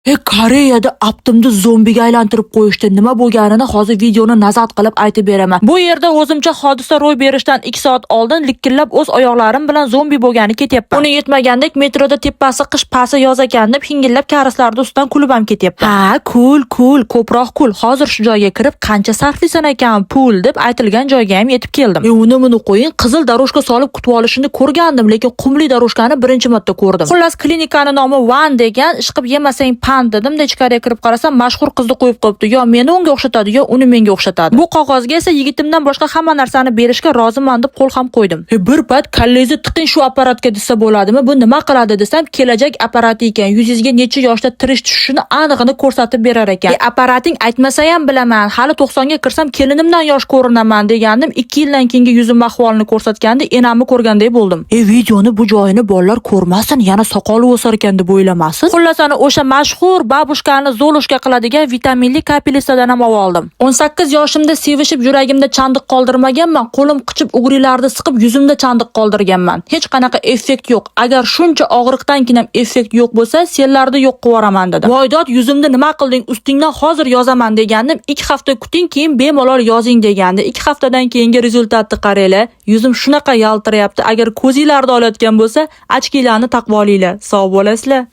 Koreyada aptimni zombiga aylantirib qo'yishdi. Nima bo'lganini hozir videoni nazat qilib aytib beraman. Bu yerda o'zimcha hodisa ro'y berishidan 2 soat oldin likkillab o'z oyoqlarim bilan zombi bo'lgani ketyapman. Uni yetmagandek metroda tepasi qish pasi yoz ekan deb hingillab karuslarning ustidan kulib ham ketyapman. Ha, cool, ko'proq cool. Hozir shu joyga kirib qancha sarflisan ekan pul deb aytilgan joyga ham yetib keldim. Uni qo'ying, qizil daroshka solib kutib olishini ko'rgandim, lekin qumli daroshkani birinchi marta ko'rdim. Xullas, klinikani nomi One degan, ishqib yemasang dedim de ichkariga kirib qarasam mashhur qizni qo'yib qo'yibdi. Yo meni unga o'xshatadi, yo uni menga o'xshatadi. Bu qog'ozga esa yigitimdan boshqa hamma narsani berishga roziman deb qo'l ham qo'ydim. Bir payt kallangizni tiqing shu apparatga desa bo'ladimi? Bu nima qiladi desam, kelajak apparati ekan. Yuzingizga necha yoshda tirish tushishini aniqini ko'rsatib berar ekan. Apparating aytmasa ham bilaman. Hali 90 ga kirsam kelinimdan yosh ko'rinaman degandim. 2 yildan keyingi yuzim ahvolini ko'rsatganda enamni ko'rganday bo'ldim. Videoni bu joyini bolalar ko'rmasin, yana soqoli o'sar ekan deb o'ylamasin. Xullas ana o'sha mashhur babushkani zolushka qiladigan vitaminli kapelisidan ham oldim. 18 yoshimda sevishib yuragimda chandiq qoldirmaganman, qo'lim qichib ugrilarni siqib yuzimda chandiq qoldirganman. Hech qanaqa effekt yo'q. Agar shuncha og'riqdan keyin ham effekt yo'q bo'lsa, senlarni yo'q qilib yuboraman dedi. Voydod, yuzimda nima qilding? Ustingdan hozir yozaman degandim. 2 hafta kuting, keyin bemalol yozing degandi. 2 haftadan keyingi rezultatni qaranglar. Yuzim shunaqa yaltirayapti. Agar ko'zinglarni olayotgan bo'lsa, ochkilarni taqvolinglar. Sog' bo'lasizlar.